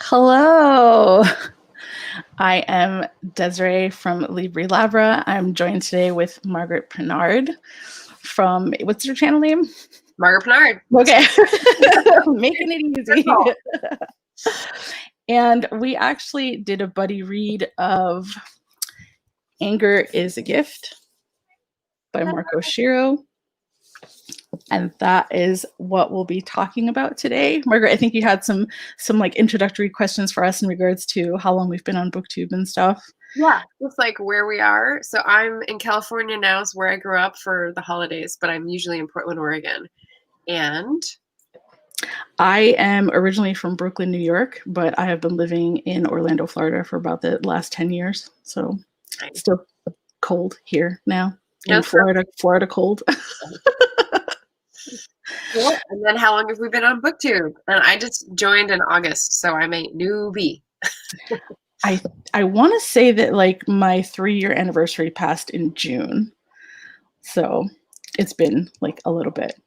Hello. I am Desirai from Libri Labra. I'm joined today with Margaret Pinard from, what's your channel name? Margaret Pinard. Okay. Making it easy. And we actually did a buddy read of Anger is a Gift by Mark Oshiro. And that is what we'll be talking about today. Margaret, I think you had some like introductory questions for us in regards to how long we've been on BookTube and stuff. Yeah, just like where we are. So I'm in California now, is where I grew up for the holidays, but I'm usually in Portland, Oregon. And I am originally from Brooklyn, New York, but I have been living in Orlando, Florida for about the last 10 years. So It's still cold here now in Florida cold. Cool. And then how long have we been on BookTube? And I just joined in August, so I'm a newbie. I want to say that like my 3-year anniversary passed in June. So it's been like a little bit.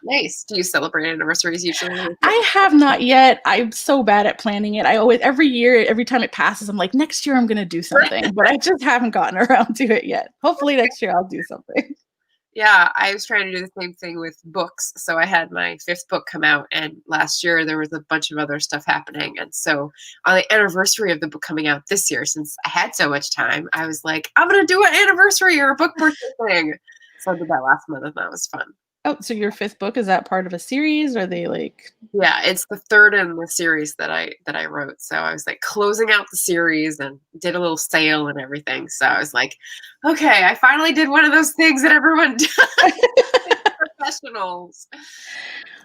Nice. Do you celebrate anniversaries usually? I have not yet. I'm so bad at planning it. I always, every year, every time it passes, I'm like, next year I'm going to do something, but I just haven't gotten around to it yet. Hopefully next year I'll do something. Yeah, I was trying to do the same thing with books. So I had my 5th book come out, and last year there was a bunch of other stuff happening. And so on the anniversary of the book coming out this year, since I had so much time, I was like, I'm going to do an anniversary or a book birthday thing. So I did that last month, and that was fun. Oh, so your 5th book, is that part of a series? Are they like? Yeah, it's the 3rd in the series that I wrote. So I was like closing out the series and did a little sale and everything. So I was like, okay, I finally did one of those things that everyone does. Professionals.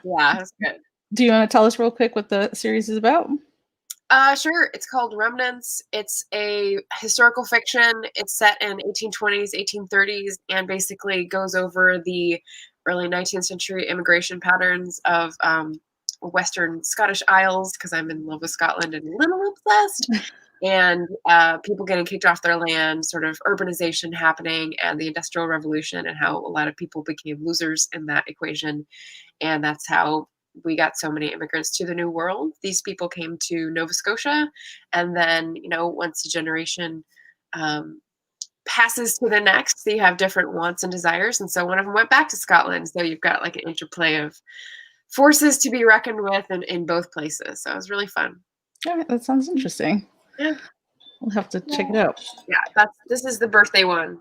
Yeah, that's good. Do you want to tell us real quick what the series is about? Sure. It's called Remnants. It's a historical fiction. It's set in 1820s, 1830s, and basically goes over the early 19th century immigration patterns of Western Scottish Isles, because I'm in love with Scotland and a little obsessed, and people getting kicked off their land, sort of urbanization happening, and the Industrial Revolution, and how a lot of people became losers in that equation. And that's how we got so many immigrants to the New World. These people came to Nova Scotia, and then, once a generation passes to the next, so you have different wants and desires, and so one of them went back to Scotland. So you've got like an interplay of forces to be reckoned with in both places. So it was really fun. All right, that sounds interesting. Yeah, we'll have to check it out. Yeah, this is the birthday one.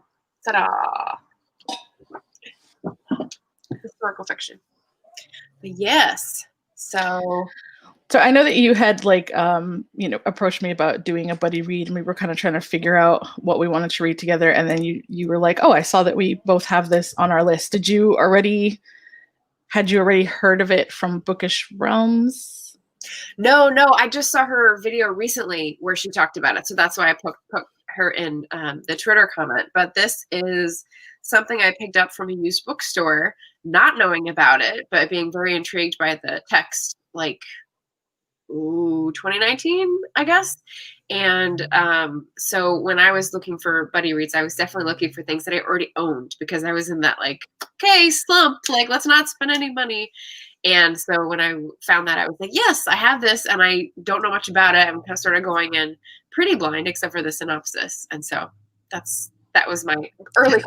Ta-da! Historical fiction. But yes, so I know that you had like approached me about doing a buddy read, and we were kind of trying to figure out what we wanted to read together, and then you were like, oh, I saw that we both have this on our list. Had you already heard of it from Bookish Realms? No, I just saw her video recently where she talked about it, so that's why I put her in the Twitter comment. But this is something I picked up from a used bookstore, not knowing about it, but being very intrigued by the text, like 2019, I guess. And so when I was looking for buddy reads, I was definitely looking for things that I already owned, because I was in that like, okay, slump, like let's not spend any money. And so when I found that, I was like, yes, I have this, and I don't know much about it. I'm kind of started going in pretty blind, except for the synopsis. And so that was my early.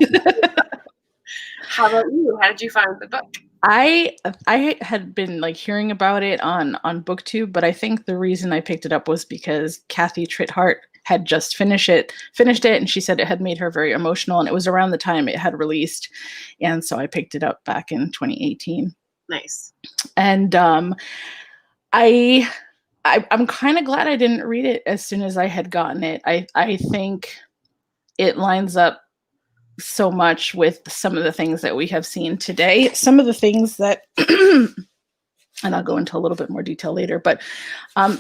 How about you? How did you find the book? I had been like hearing about it on BookTube, but I think the reason I picked it up was because Kathy Trithart had just finished it, and she said it had made her very emotional, and it was around the time it had released, and so I picked it up back in 2018. Nice. And I'm kind of glad I didn't read it as soon as I had gotten it. I think it lines up so much with some of the things that we have seen today. Some of the things that, and I'll go into a little bit more detail later, but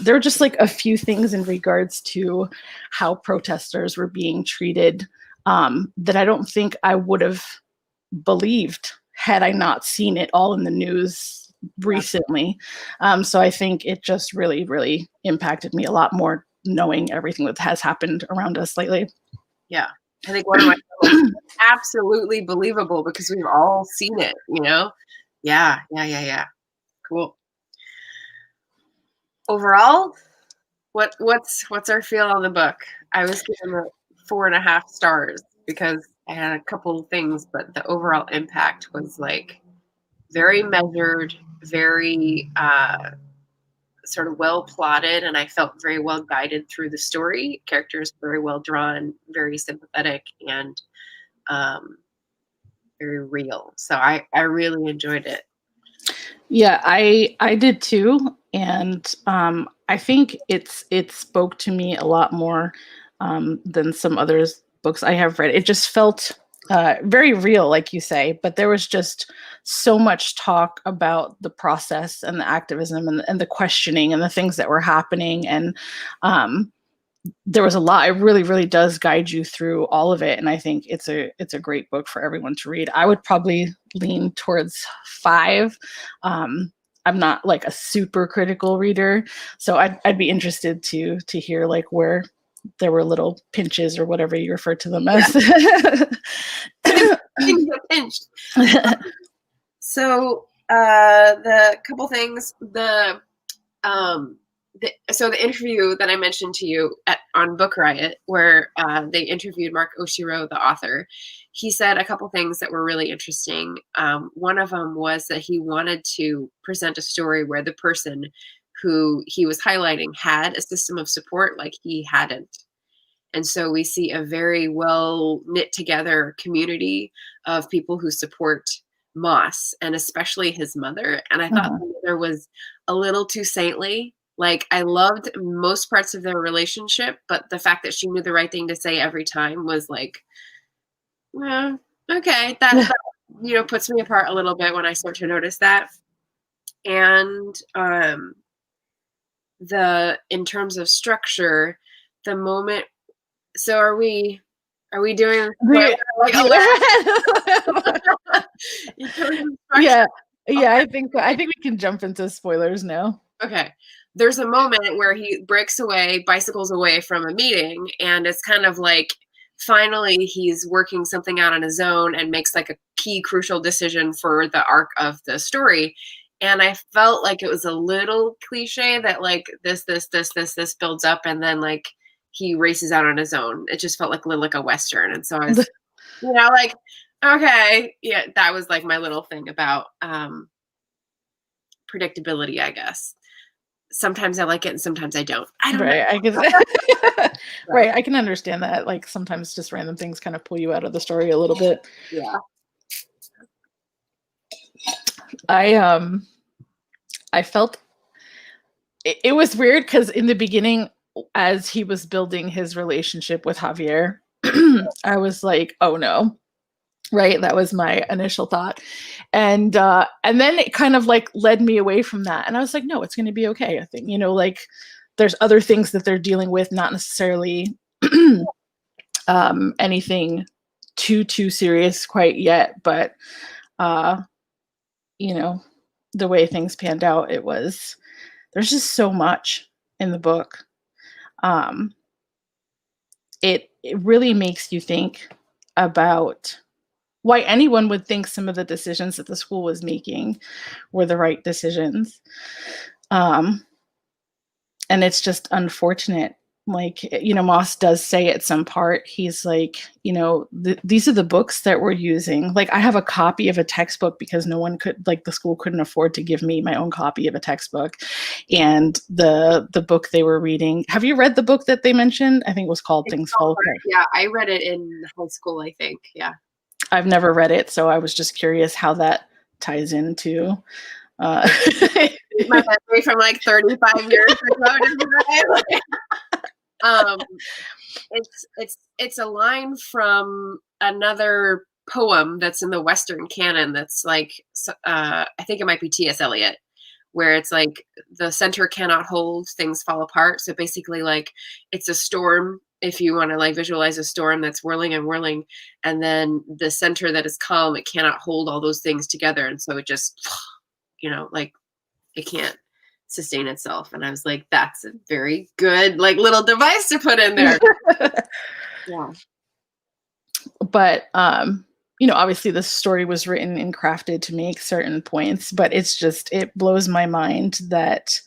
there are just like a few things in regards to how protesters were being treated that I don't think I would have believed had I not seen it all in the news recently. So I think it just really, really impacted me a lot more, knowing everything that has happened around us lately. Yeah. I think one of my absolutely believable, because we've all seen it, Yeah. Cool. Overall, What's our feel on the book? I was giving it 4.5 stars because I had a couple of things, but the overall impact was like very measured, very sort of well plotted, and I felt very well guided through the story. Characters very well drawn, very sympathetic, and very real. So I really enjoyed it. Yeah, I did too, and I think it spoke to me a lot more than some others books I have read. It just felt very real, like you say, but there was just so much talk about the process and the activism and the questioning and the things that were happening, and there was a lot. It really, really does guide you through all of it, and I think it's a great book for everyone to read. I would probably lean towards 5. I'm not like a super critical reader, so I'd be interested to hear like where there were little pinches or whatever you refer to them as. Pinched. So the couple things, so the interview that I mentioned to you on Book Riot, where they interviewed Mark Oshiro, the author, he said a couple things that were really interesting. One of them was that he wanted to present a story where the person who he was highlighting had a system of support like he hadn't. And so we see a very well knit together community of people who support Moss, and especially his mother. And I thought the mother was a little too saintly. Like, I loved most parts of their relationship, but the fact that she knew the right thing to say every time was like, well, okay, that puts me apart a little bit when I start to notice that. And in terms of structure, the moment. So are we doing like yeah, I think we can jump into spoilers now. Okay. There's a moment where he bicycles away from a meeting, and it's kind of like finally he's working something out on his own and makes like a key crucial decision for the arc of the story. And I felt like it was a little cliche that like this builds up and then like he races out on his own. It just felt like a Western. And so I was, like, okay, yeah, that was like my little thing about predictability, I guess. Sometimes I like it and sometimes I don't. I don't know. Right, I can understand that. Like sometimes just random things kind of pull you out of the story a little bit. Yeah. I felt it was weird because in the beginning, as he was building his relationship with Javier, I was like, oh no. Right. That was my initial thought. And then it kind of like led me away from that. And I was like, no, it's going to be okay. I think, like there's other things that they're dealing with, not necessarily anything too serious quite yet. But, the way things panned out, there's just so much in the book. It really makes you think about why anyone would think some of the decisions that the school was making were the right decisions. And it's just unfortunate. Like, Moss does say at some part, he's like, these are the books that we're using. Like, I have a copy of a textbook because no one could, like, the school couldn't afford to give me my own copy of a textbook. And the book they were reading. Have you read the book that they mentioned? I think it was called Things Fall Apart. Yeah, I read it in high school, I think. Yeah. I've never read it, so I was just curious how that ties into my memory from like 35 years ago. It's a line from another poem that's in the Western canon that's like I think it might be T.S. Eliot, where it's like the center cannot hold, things fall apart. So basically, like, it's a storm. If you want to like visualize a storm that's whirling and whirling, and then the center that is calm, it cannot hold all those things together. And so it just, like it can't sustain itself. And I was like, that's a very good, like, little device to put in there. Yeah. But, obviously the story was written and crafted to make certain points, but it blows my mind that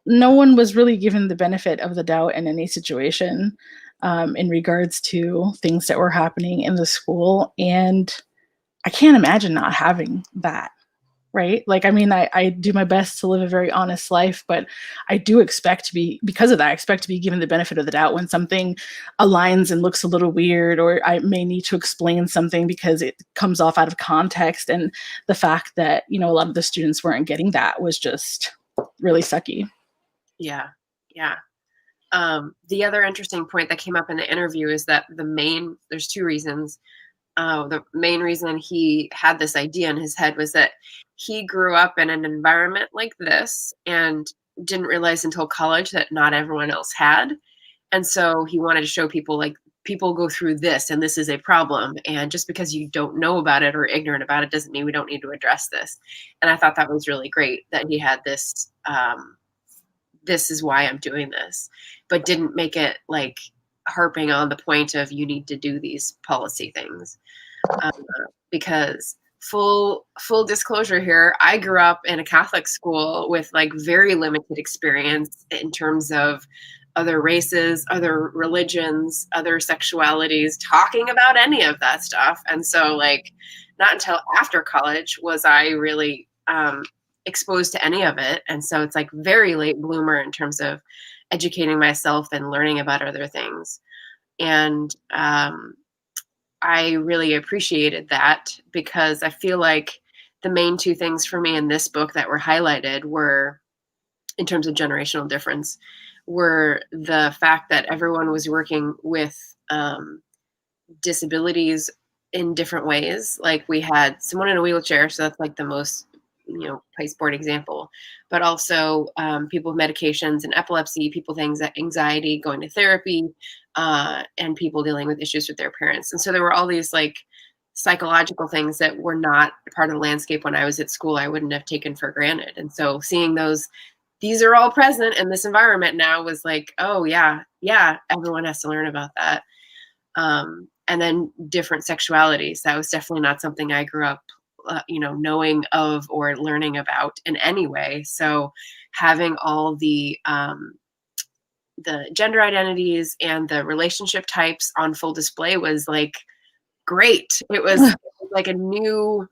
no one was really given the benefit of the doubt in any situation in regards to things that were happening in the school. And I can't imagine not having that. Right. Like, I mean, I do my best to live a very honest life, but I do expect to be, because of that, I expect to be given the benefit of the doubt when something aligns and looks a little weird, or I may need to explain something because it comes off out of context. And the fact that, you know, a lot of the students weren't getting that was just really sucky. Yeah. Yeah. The other interesting point that came up in the interview is that there's two reasons. The main reason he had this idea in his head was that he grew up in an environment like this and didn't realize until college that not everyone else had. And so he wanted to show people, like, people go through this and this is a problem. And just because you don't know about it or ignorant about it doesn't mean we don't need to address this. And I thought that was really great that he had this, this is why I'm doing this, but didn't make it like harping on the point of you need to do these policy things. Because full disclosure here, I grew up in a Catholic school with like very limited experience in terms of other races, other religions, other sexualities, talking about any of that stuff. And so like not until after college was I really exposed to any of it. And so it's like very late bloomer in terms of educating myself and learning about other things. And I really appreciated that, because I feel like the main two things for me in this book that were highlighted were, in terms of generational difference, were the fact that everyone was working with disabilities in different ways. Like we had someone in a wheelchair, so that's like the most, you know, pasteboard example, but also people with medications and epilepsy, people with anxiety, going to therapy, and people dealing with issues with their parents. And so there were all these like psychological things that were not part of the landscape when I was at school. I wouldn't have taken for granted. And so seeing these are all present in this environment now was like, oh yeah, everyone has to learn about that. And then different sexualities. That was definitely not something I grew up knowing of or learning about in any way. So having all the gender identities and the relationship types on full display was like great. It was like a new,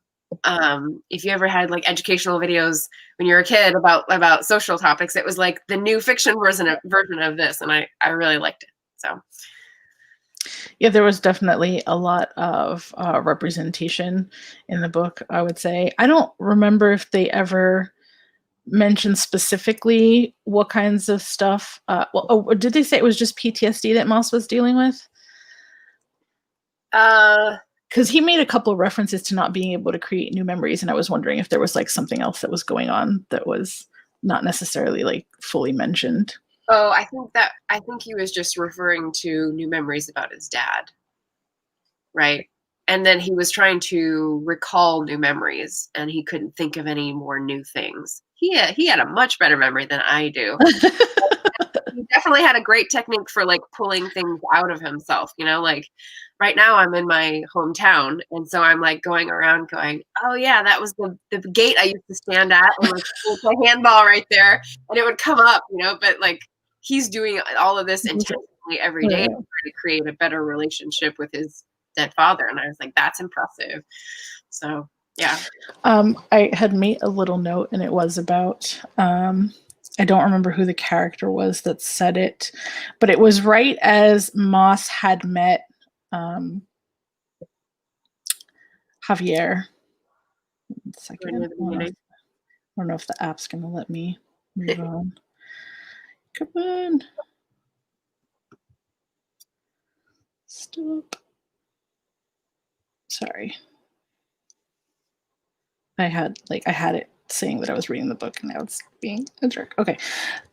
if you ever had like educational videos when you were a kid about social topics, it was like the new fiction version of this. And I really liked it. So. Yeah, there was definitely a lot of representation in the book, I would say. I don't remember if they ever mentioned specifically what kinds of stuff. Did they say it was just PTSD that Moss was dealing with? Because he made a couple of references to not being able to create new memories, and I was wondering if there was like something else that was going on that was not necessarily like fully mentioned. Oh, I think he was just referring to new memories about his dad, right? And then he was trying to recall new memories, and he couldn't think of any more new things. He had a much better memory than I do. He definitely had a great technique for like pulling things out of himself, you know, like right now I'm in my hometown. And so I'm like going around going, oh yeah, that was the gate I used to stand at, and like with a handball right there, and it would come up, you know, but like he's doing all of this intentionally every day to try to create a better relationship with his dead father. And I was like, that's impressive. So yeah. I had made a little note, and it was about I don't remember who the character was that said it, but it was right as Moss had met Javier. One second. I don't know if the app's going to let me move on. Come on. Stop. Sorry. I had it saying that I was reading the book, and now it's being a jerk. Okay.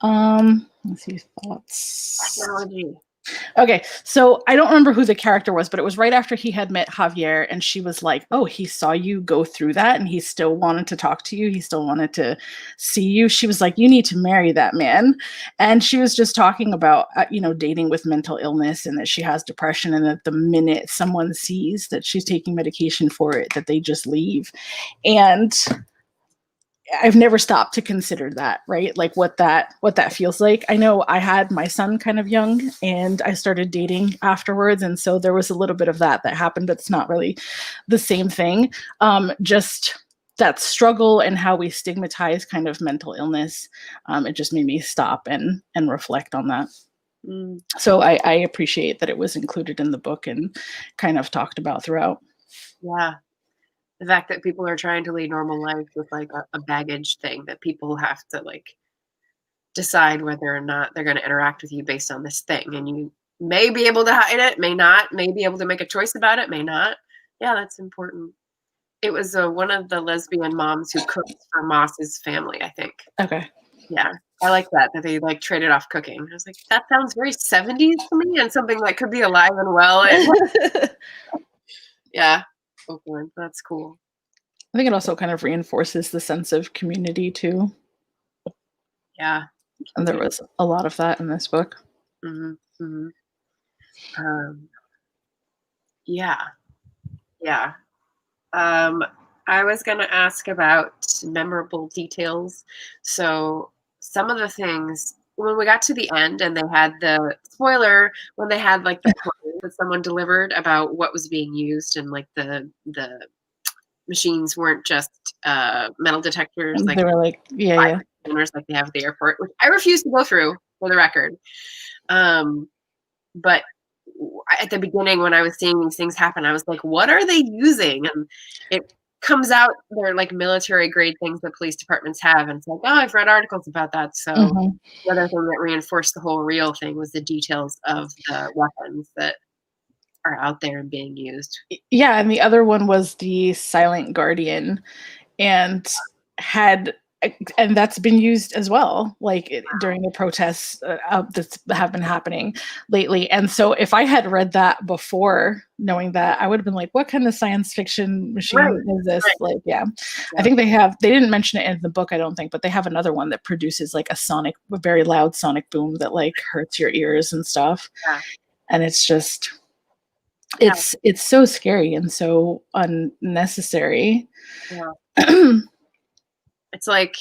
Let's see, thoughts. Technology. Okay, so I don't remember who the character was, but it was right after he had met Javier, and she was like, oh, he saw you go through that, and he still wanted to talk to you. He still wanted to see you. She was like, you need to marry that man. And she was just talking about, dating with mental illness, and that she has depression, and that the minute someone sees that she's taking medication for it, that they just leave. And I've never stopped to consider that, right? Like what that feels like. I know I had my son kind of young and I started dating afterwards. And so there was a little bit of that happened, but it's not really the same thing. Just that struggle and how we stigmatize kind of mental illness. It just made me stop and reflect on that. So I appreciate that it was included in the book and kind of talked about throughout. Yeah. The fact that people are trying to lead normal life with like a baggage thing that people have to like decide whether or not they're going to interact with you based on this thing. And you may be able to hide it, may not, may be able to make a choice about it, may not. Yeah, that's important. It was one of the lesbian moms who cooked for Moss's family, I think. Okay. Yeah. I like that they like traded off cooking. I was like, that sounds very 70s to me and something that could be alive and well. And yeah. Oakland. That's cool. I think it also kind of reinforces the sense of community too. Yeah. And there was a lot of that in this book. Yeah. Yeah. I was going to ask about memorable details. So some of the things, when we got to the end and they had the spoiler, when they had like the plan that someone delivered about what was being used and like the machines weren't just metal detectors. And like they were like, yeah. Like they have at the airport, which I refuse to go through, for the record. But at the beginning, when I was seeing these things happen, I was like, what are they using? And it comes out, they're like military grade things that police departments have. And it's like, oh, I've read articles about that. So the other thing that reinforced the whole real thing was the details of the weapons that are out there and being used. Yeah, and the other one was the Silent Guardian, and that's been used as well, like during the protests that have been happening lately. And so if I had read that before knowing that, I would have been like, what kind of science fiction machine is this? Like, yeah. I think they didn't mention it in the book, I don't think, but they have another one that produces like a very loud sonic boom that like hurts your ears and stuff. Yeah. And it's just, it's so scary and so unnecessary. Yeah. It's like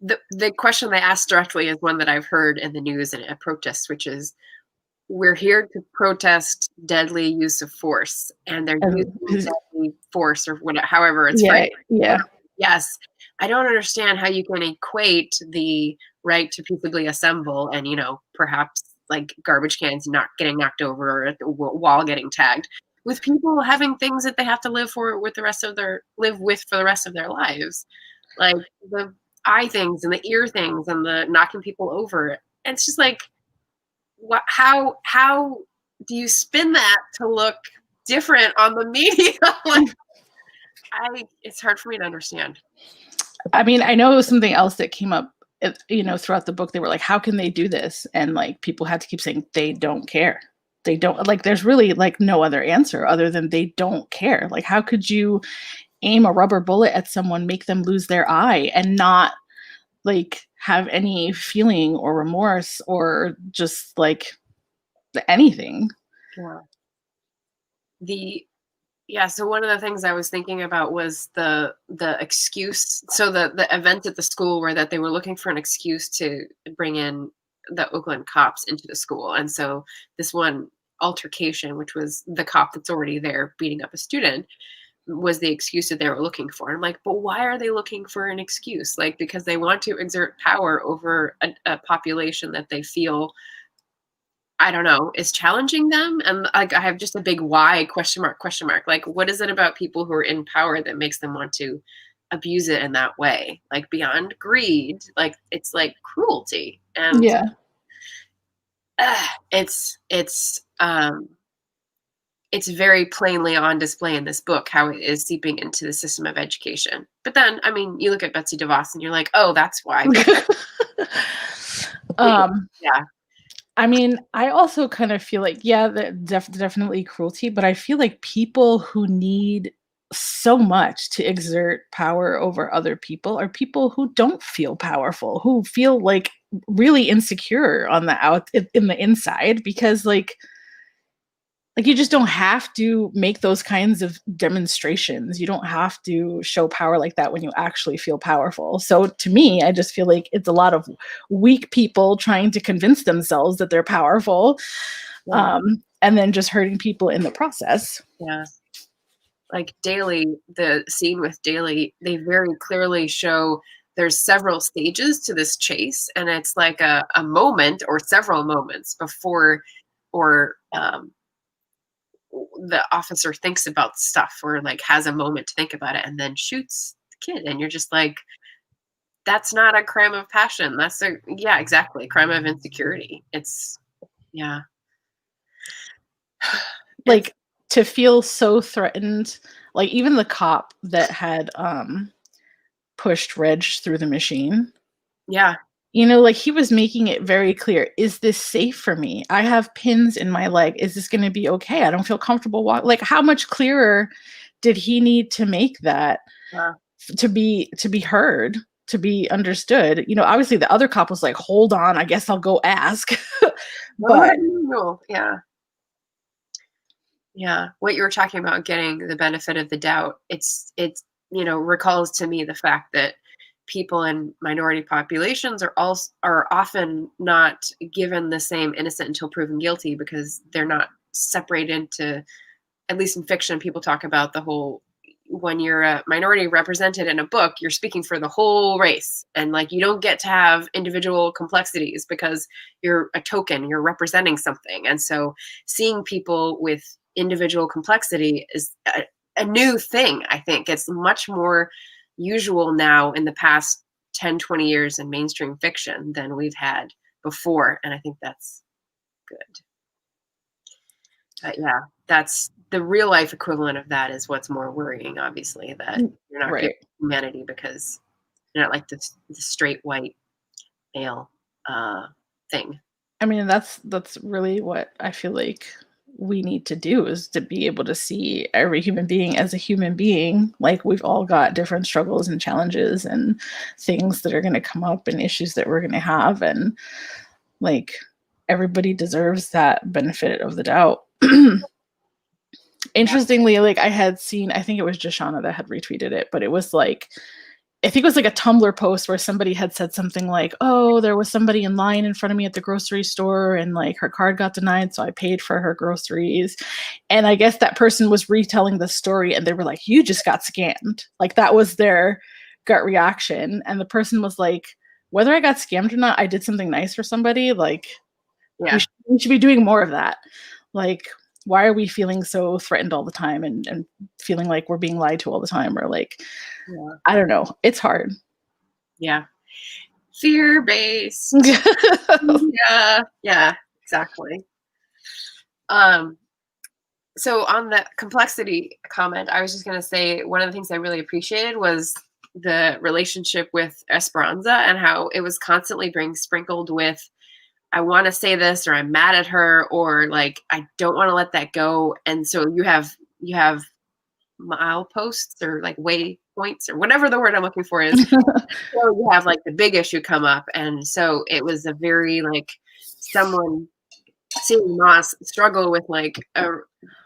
the question they asked directly is one that I've heard in the news and at protests, which is, we're here to protest deadly use of force, and they're using deadly force or whatever, however it's framed. Yeah. Yes. I don't understand how you can equate the right to peaceably assemble and, perhaps like garbage cans not getting knocked over or the wall getting tagged with people having things that they have to live with for the rest of their lives. Like the eye things and the ear things and the knocking people over. And it's just like, how do you spin that to look different on the media? Like, it's hard for me to understand. I mean, I know it was something else that came up, throughout the book. They were like, how can they do this? And like, people had to keep saying, they don't care. They don't, like, there's really like no other answer other than they don't care. Like, how could you aim a rubber bullet at someone, make them lose their eye and not like have any feeling or remorse or just like anything? So one of the things I was thinking about was the excuse. So the event at the school where that they were looking for an excuse to bring in the Oakland cops into the school. And so this one altercation, which was the cop that's already there beating up a student, was the excuse that they were looking for. And I'm like, but why are they looking for an excuse? Like, because they want to exert power over a population that they feel, I don't know, is challenging them. And like, I have just a big why question mark. Like, what is it about people who are in power that makes them want to abuse it in that way? Like, beyond greed, like it's like cruelty. And it's very plainly on display in this book how it is seeping into the system of education. But then, I mean, you look at Betsy DeVos and you're like, oh, that's why. Yeah. I mean, I also kind of feel like, definitely cruelty, but I feel like people who need so much to exert power over other people are people who don't feel powerful, who feel like really insecure in the inside, because like like, you just don't have to make those kinds of demonstrations. You don't have to show power like that when you actually feel powerful. So to me, I just feel like it's a lot of weak people trying to convince themselves that they're powerful, and then just hurting people in the process. Yeah. Like Daly, the scene with Daly, they very clearly show there's several stages to this chase, and it's like a moment or several moments before or the officer thinks about stuff or like has a moment to think about it and then shoots the kid, and you're just like, that's not a crime of passion. That's exactly, crime of insecurity. It's like, to feel so threatened, like even the cop that had pushed Reg through the machine. Yeah. You know, like, he was making it very clear, is this safe for me? I have pins in my leg. Is this going to be okay? I don't feel comfortable walking. Like, how much clearer did he need to make that to be heard, to be understood? You know, obviously the other cop was like, hold on, I guess I'll go ask. But yeah, what you were talking about, getting the benefit of the doubt, it's recalls to me the fact that people in minority populations are often not given the same innocent until proven guilty, because they're not separated into, at least in fiction, people talk about the whole, when you're a minority represented in a book, you're speaking for the whole race, and like, you don't get to have individual complexities because you're a token, you're representing something. And so seeing people with individual complexity is a new thing. I think it's much more usual now in the past 10, 20 years in mainstream fiction than we've had before. And I think that's good. But yeah, that's the real life equivalent of that, is what's more worrying, obviously, that you're not getting humanity because you're not like the straight white male thing. I mean, that's really what I feel like we need to do, is to be able to see every human being as a human being. Like, we've all got different struggles and challenges and things that are going to come up and issues that we're going to have. And like, everybody deserves that benefit of the doubt. Interestingly, like, I had seen, I think it was Jashana that had retweeted it, but it was like, I think it was like a Tumblr post where somebody had said something like, oh, there was somebody in line in front of me at the grocery store and like her card got denied, so I paid for her groceries. And I guess that person was retelling the story and they were like, you just got scammed. Like, that was their gut reaction. And the person was like, whether I got scammed or not, I did something nice for somebody. Like, we should be doing more of that. Like, why are we feeling so threatened all the time and feeling like we're being lied to all the time? Or like, I don't know. It's hard. Yeah. Fear-based. Yeah, exactly. So on the complexity comment, I was just going to say, one of the things I really appreciated was the relationship with Esperanza, and how it was constantly being sprinkled with, I want to say this, or I'm mad at her, or like, I don't want to let that go. And so you have mileposts, or like waypoints, or whatever the word I'm looking for is. So you have like the big issue come up. And so it was a very like, someone seeing Moss struggle with like a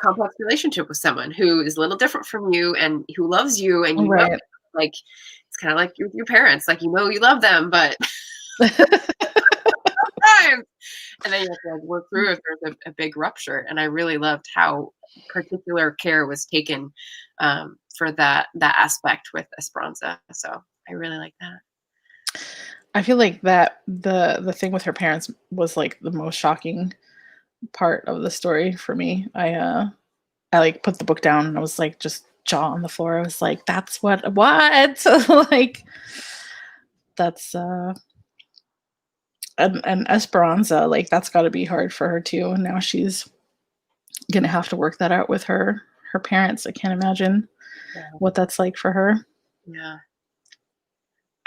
complex relationship with someone who is a little different from you and who loves you, and you know, like, it's kind of like your parents, like, you know, you love them, but and then you have to like work through if there's a big rupture. And I really loved how particular care was taken for that aspect with Esperanza. So I really like that. I feel like that the thing with her parents was like the most shocking part of the story for me. I like put the book down and I was like, just jaw on the floor. I was like, that's what like, that's and Esperanza, like, that's got to be hard for her too. And now she's gonna have to work that out with her parents. I can't imagine what that's like for her. Yeah,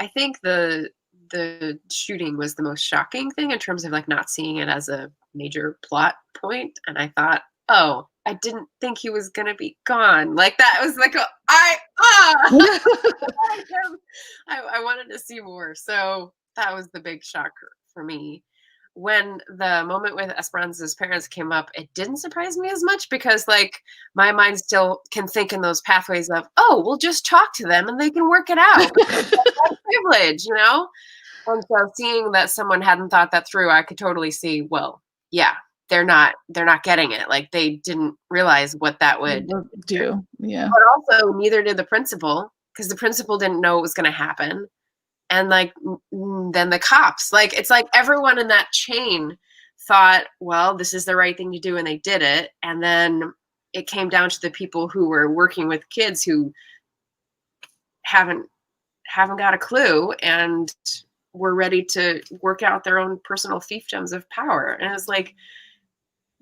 I think the shooting was the most shocking thing in terms of like not seeing it as a major plot point. And I thought, oh, I didn't think he was gonna be gone. Like, that was like I wanted to see more. So that was the big shocker for me. when the moment with Esperanza's parents came up, it didn't surprise me as much because, like, my mind still can think in those pathways of, oh, we'll just talk to them and they can work it out. That's privilege, you know? And so seeing that someone hadn't thought that through, I could totally see, well, yeah, they're not getting it. Like, they didn't realize what that would do. Yeah. But also neither did the principal, because the principal didn't know what was going to happen. And like then the cops, like, it's like everyone in that chain thought, well, this is the right thing to do, and they did it. And then it came down to the people who were working with kids who haven't got a clue and were ready to work out their own personal fiefdoms of power. And it's like,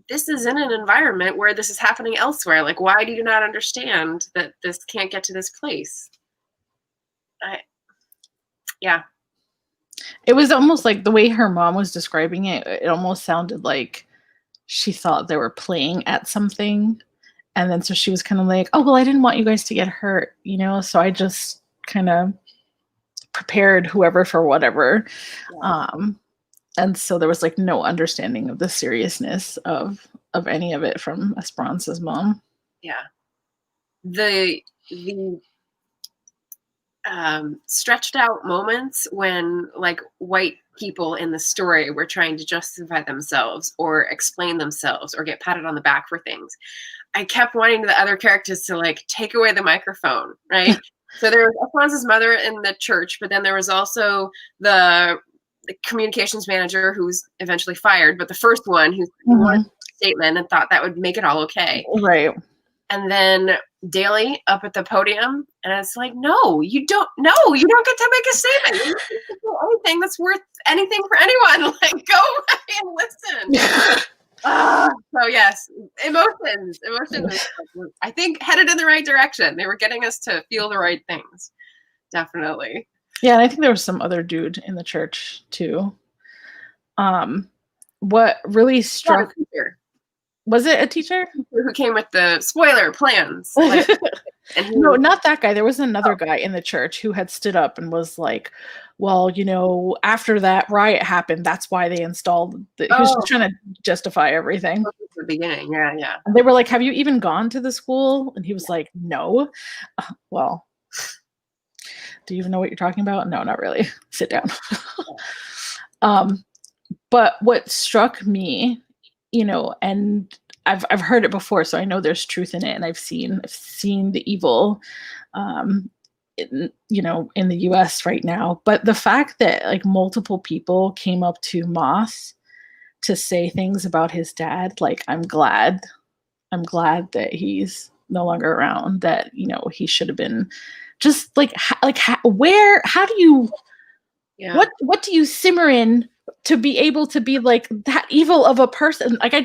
this is in an environment where this is happening elsewhere. Like, why do you not understand that this can't get to this place? Yeah. It was almost like the way her mom was describing it, it almost sounded like she thought they were playing at something. And then so she was kind of like, oh, well, I didn't want you guys to get hurt, you know? So I just kind of prepared whoever for whatever. Yeah. And so there was like no understanding of the seriousness of any of it from Esperanza's mom. Yeah. The stretched out moments when, like, white people in the story were trying to justify themselves or explain themselves or get patted on the back for things. I kept wanting the other characters to, like, take away the microphone, right? So there was Alphonse's mother in the church, but then there was also the communications manager who was eventually fired, but the first one who wanted a statement and thought that would make it all okay. Right. And then Daly up at the podium, and it's like, no, you don't get to make a statement. You don't do anything that's worth anything for anyone. Like, go and listen. So yes, emotions, I think, headed in the right direction. They were getting us to feel the right things. Definitely. Yeah, and I think there was some other dude in the church too. What really struck was it a teacher who came with the spoiler plans? Like, no, not that guy. There was another guy in the church who had stood up and was like, well, you know, after that riot happened, that's why they installed he was just trying to justify everything. At the beginning, yeah. And they were like, have you even gone to the school? And he was like, no. Well, do you even know what you're talking about? No, not really. Sit down. But what struck me, you know, and I've heard it before, so I know there's truth in it, and I've seen the evil, you know, in the U.S. right now. But the fact that like multiple people came up to Moss to say things about his dad, like, I'm glad that he's no longer around. That, you know, he should have been just like where? How do you? Yeah. What do you simmer in to be able to be like that evil of a person? Like, I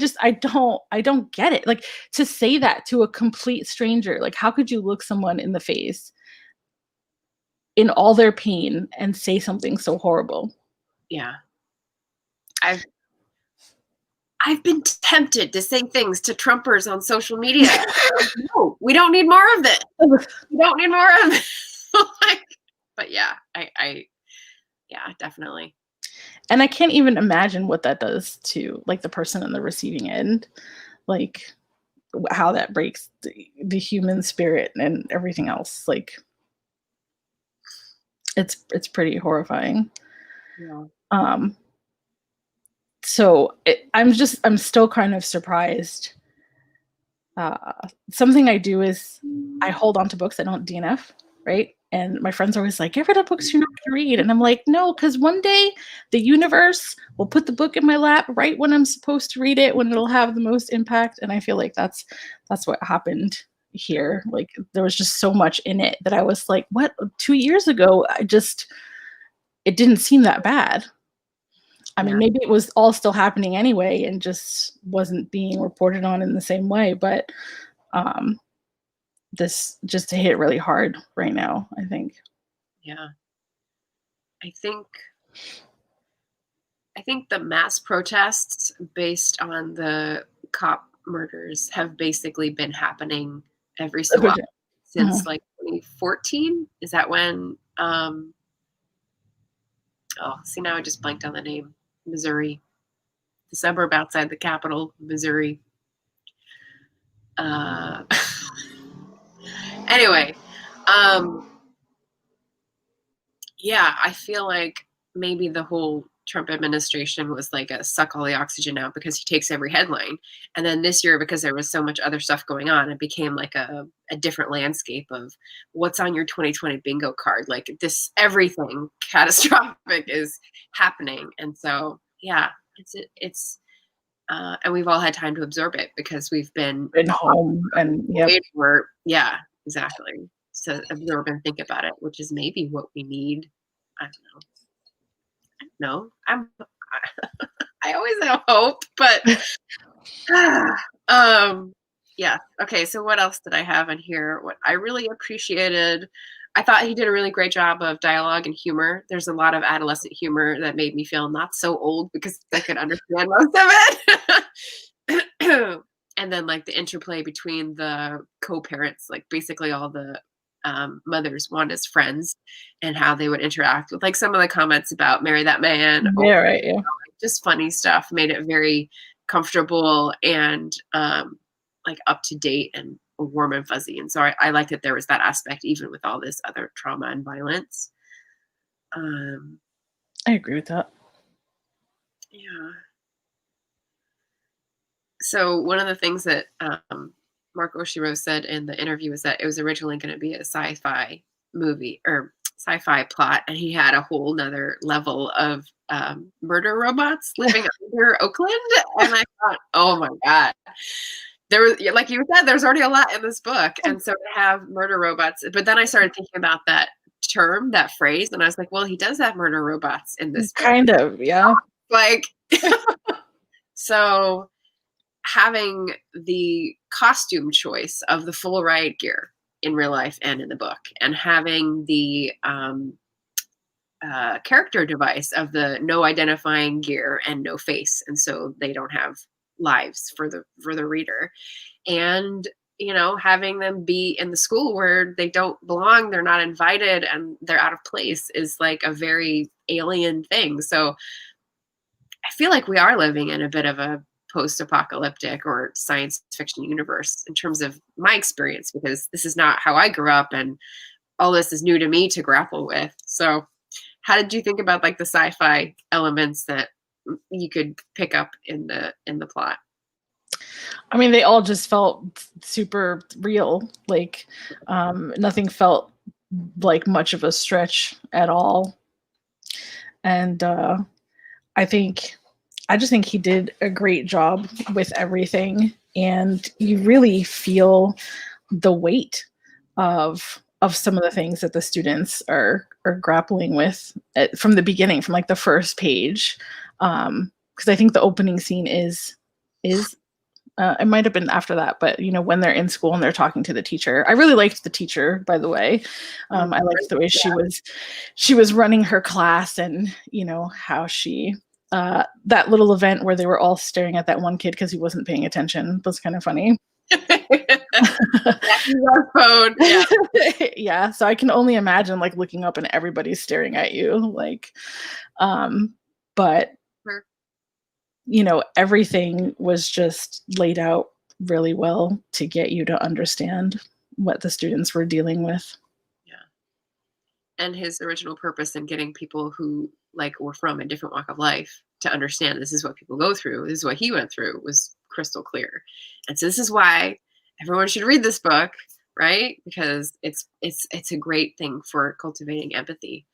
don't get it. Like, to say that to a complete stranger, like, how could you look someone in the face in all their pain and say something so horrible? Yeah. I've been tempted to say things to Trumpers on social media. No, we don't need more of this. We don't need more of this. But yeah, yeah, definitely. And I can't even imagine what that does to like the person on the receiving end, like how that breaks the human spirit and everything else. Like, it's pretty horrifying. Yeah. So I'm still kind of surprised. Something I do is I hold on to books. I don't DNF, right? And my friends are always like, get rid of books you're not going to read. And I'm like, no, because one day the universe will put the book in my lap right when I'm supposed to read it, when it'll have the most impact. And I feel like that's what happened here. Like, there was just so much in it that I was like, what? 2 years ago, it didn't seem that bad. I mean, maybe it was all still happening anyway and just wasn't being reported on in the same way. But this just hit really hard right now, I think. Yeah. I think the mass protests based on the cop murders have basically been happening every so often since like 2014. Is that when now I just blanked on the name. Missouri. the suburb outside the capital, Missouri. Anyway, yeah, I feel like maybe the whole Trump administration was like a suck all the oxygen out because he takes every headline. And then this year, because there was so much other stuff going on, it became like a different landscape of what's on your 2020 bingo card. Like this, everything catastrophic is happening. And so, yeah, it's and we've all had time to absorb it because we've been home and yeah, exactly. To absorb and think about it, which is maybe what we need. I don't know. I always have hope, but yeah. Okay, so what else did I have in here? What I really appreciated, I thought he did a really great job of dialogue and humor. There's a lot of adolescent humor that made me feel not so old because I could understand most of it. And then like the interplay between the co-parents, like basically all the mothers, Wanda's friends, and how they would interact with like some of the comments about marry that man. Yeah, right. Yeah. Just funny stuff made it very comfortable and like up to date and warm and fuzzy. And so I liked that there was that aspect even with all this other trauma and violence. I agree with that. Yeah. So one of the things that Mark Oshiro said in the interview was that it was originally going to be a sci-fi movie or sci-fi plot, and he had a whole nother level of murder robots living under Oakland. And I thought, oh my God. There was, like you said, there's already a lot in this book. And so to have murder robots, but then I started thinking about that term, that phrase, and I was like, well, he does have murder robots in this book. Kind of, yeah. Like, so having the costume choice of the full riot gear in real life and in the book, and having the character device of the no identifying gear and no face, and so they don't have lives for the reader, and having them be in the school where they don't belong, they're not invited, and they're out of place is like a very alien thing. So I feel like we are living in a bit of a post-apocalyptic or science fiction universe in terms of my experience, because this is not how I grew up and all this is new to me to grapple with. So how did you think about like the sci-fi elements that you could pick up in the plot? I mean, they all just felt super real. Like nothing felt like much of a stretch at all. And I just think he did a great job with everything, and you really feel the weight of some of the things that the students are grappling with from the beginning, from like the first page. Because I think the opening scene is it might have been after that, but when they're in school and they're talking to the teacher. I really liked the teacher, by the way. I liked the way she was running her class, and how she that little event where they were all staring at that one kid because he wasn't paying attention was kind of funny. Phone. Yeah. Yeah, so I can only imagine like looking up and everybody's staring at you, like but everything was just laid out really well to get you to understand what the students were dealing with. Yeah. And his original purpose in getting people who like were from a different walk of life to understand this is what people go through, this is what he went through, was crystal clear. And so this is why everyone should read this book, right? Because it's a great thing for cultivating empathy.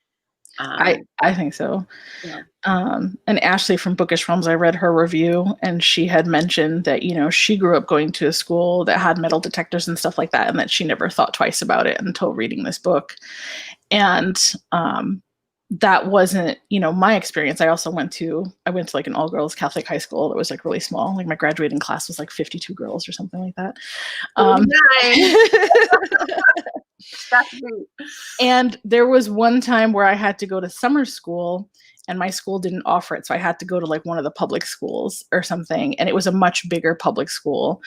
I think so. Yeah. And Ashley from Bookish Realms, I read her review, and she had mentioned that she grew up going to a school that had metal detectors and stuff like that, and that she never thought twice about it until reading this book. And that wasn't my experience. I went to like an all-girls Catholic high school that was like really small. Like my graduating class was like 52 girls or something like that. And there was one time where I had to go to summer school, and my school didn't offer it, so I had to go to like one of the public schools or something, and it was a much bigger public school,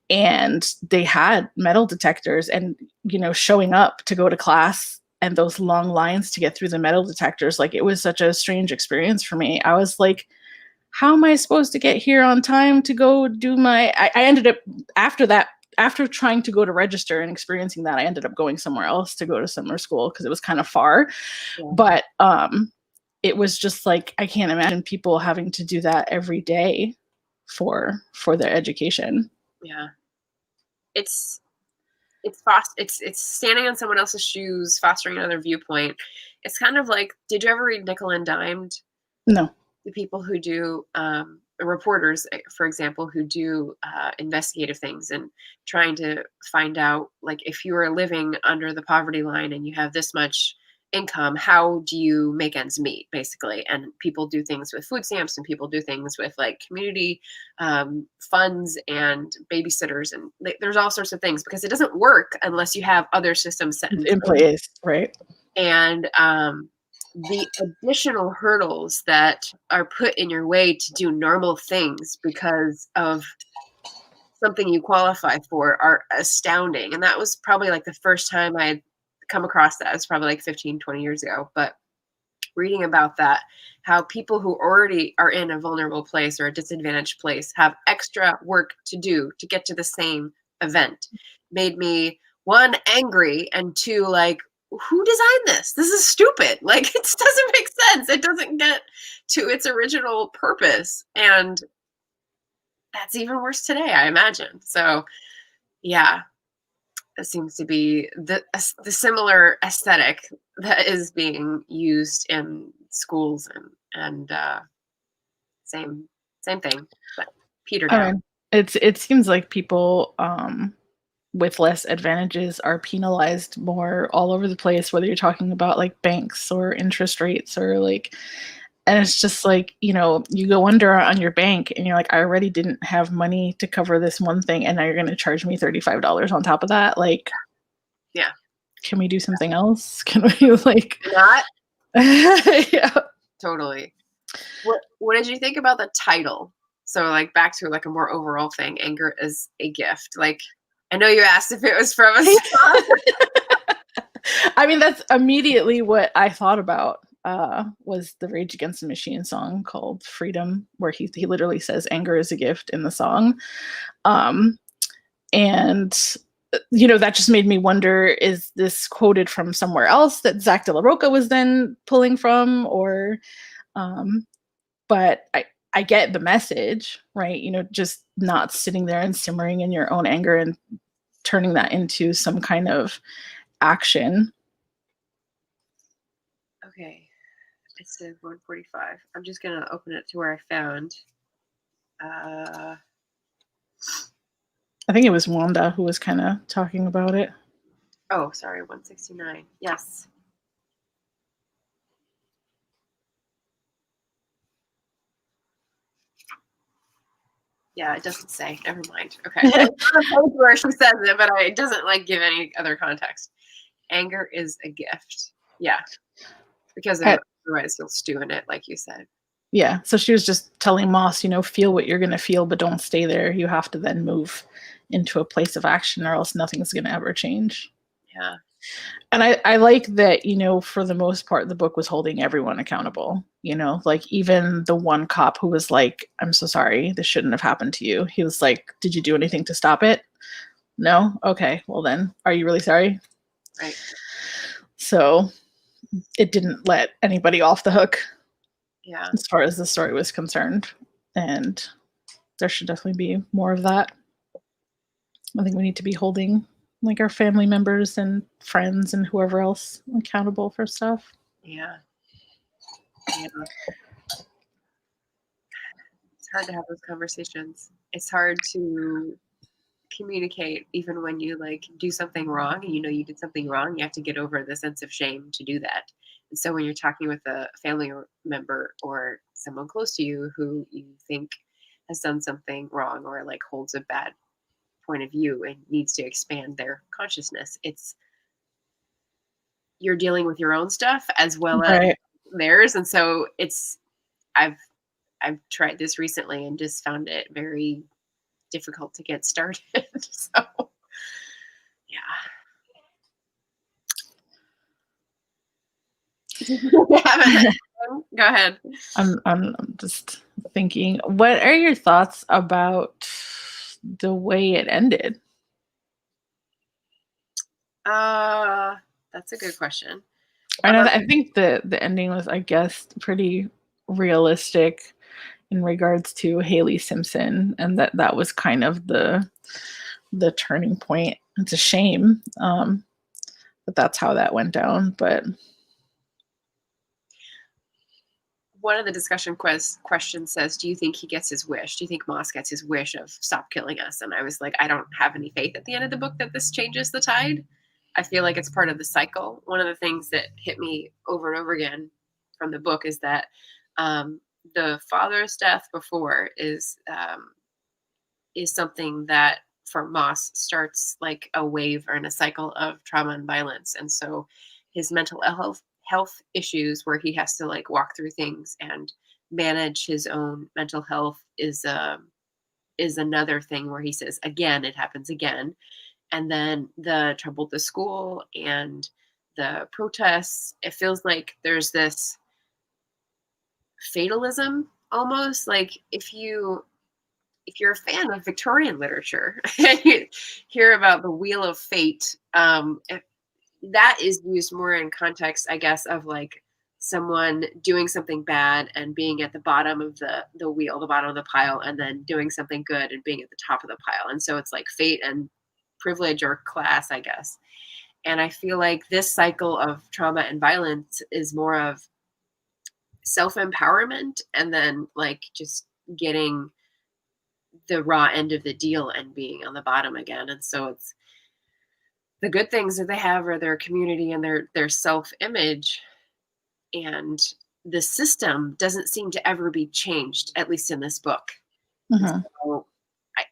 and they had metal detectors, and showing up to go to class and those long lines to get through the metal detectors, like it was such a strange experience for me. I was like, how am I supposed to get here on time to go do I ended up, after that, after trying to go to register and experiencing that, I ended up going somewhere else to go to summer school because it was kind of far. Yeah. But it was just like, I can't imagine people having to do that every day for their education. Yeah. It's standing on someone else's shoes, fostering another viewpoint. It's kind of like, did you ever read Nickel and Dimed? No. The people who do, the reporters, for example, who do investigative things and trying to find out, like, if you are living under the poverty line and you have this much income, how do you make ends meet, basically? And people do things with food stamps, and people do things with like community funds and babysitters, and there's all sorts of things, because it doesn't work unless you have other systems set in place, right? And the additional hurdles that are put in your way to do normal things because of something you qualify for are astounding. And that was probably like the first time I had come across that. It was probably like 15, 20 years ago. But reading about that, how people who already are in a vulnerable place or a disadvantaged place have extra work to do to get to the same event, made me, one, angry, and two, like, who designed this? This is stupid. Like, it doesn't make sense. It doesn't get to its original purpose. And that's even worse today, I imagine. So, yeah, it seems to be the similar aesthetic that is being used in schools, and same thing, but petered down. It seems like people with less advantages are penalized more all over the place, whether you're talking about like banks or interest rates or like, and it's just like, you know, you go under on your bank and you're like, I already didn't have money to cover this one thing, and now you're going to charge me $35 on top of that. Like, yeah, can we do something else? Can we like not? Yeah, totally. What did you think about the title? So like back to like a more overall thing, Anger is a Gift. Like, I know you asked if it was from a song. I mean, that's immediately what I thought about. Was the Rage Against the Machine song called Freedom, where he literally says anger is a gift in the song. And you know, that just made me wonder, is this quoted from somewhere else that Zach De La Rocha was then pulling from, or but I get the message, right? You know, just not sitting there and simmering in your own anger and turning that into some kind of action. Okay. It says 145. I'm just going to open it to where I found. I think it was Wanda who was kind of talking about it. Oh, sorry, 169. Yes. Yeah, it doesn't say. Never mind. Okay. Where she says it, but it doesn't like give any other context. Anger is a gift. Yeah. Because otherwise you'll stew in it, like you said. Yeah. So she was just telling Moss, you know, feel what you're going to feel, but don't stay there. You have to then move into a place of action, or else nothing's going to ever change. Yeah. And I like that, you know, for the most part, the book was holding everyone accountable. You know, like even the one cop who was like, I'm so sorry, this shouldn't have happened to you. He was like, did you do anything to stop it? No? Okay. Well then, are you really sorry? Right. So it didn't let anybody off the hook. Yeah. As far as the story was concerned. And there should definitely be more of that. I think we need to be holding like our family members and friends and whoever else accountable for stuff. Yeah. Yeah. It's hard to have those conversations. It's hard to communicate even when you like do something wrong and you know you did something wrong. You have to get over the sense of shame to do that. And so when you're talking with a family member or someone close to you who you think has done something wrong or like holds a bad point of view and needs to expand their consciousness, you're dealing with your own stuff as well as theirs. And so I've tried this recently and just found it very difficult to get started. So yeah. You haven't Go ahead. I'm just thinking, what are your thoughts about the way it ended? That's a good question. And I think the ending was, I guess, pretty realistic in regards to Haley Simpson, and that was kind of the turning point. It's a shame, but that's how that went down. But one of the discussion questions says, do you think he gets his wish? Do you think Moss gets his wish of stop killing us? And I was like, I don't have any faith at the end of the book that this changes the tide. I feel like it's part of the cycle. One of the things that hit me over and over again from the book is that the father's death before is something that for Moss starts like a wave or in a cycle of trauma and violence. And so his mental health issues where he has to like walk through things and manage his own mental health is another thing where he says, again, it happens again. And then the trouble at the school and the protests, it feels like there's this fatalism almost. Like if you're a fan of Victorian literature and you hear about the Wheel of Fate, that is used more in context, I guess, of like someone doing something bad and being at the bottom of the wheel, the bottom of the pile, and then doing something good and being at the top of the pile. And so it's like fate and privilege or class, I guess. And I feel like this cycle of trauma and violence is more of self-empowerment and then like just getting the raw end of the deal and being on the bottom again. And so it's the good things that they have are their community and their self-image, and the system doesn't seem to ever be changed, at least in this book. mm-hmm. So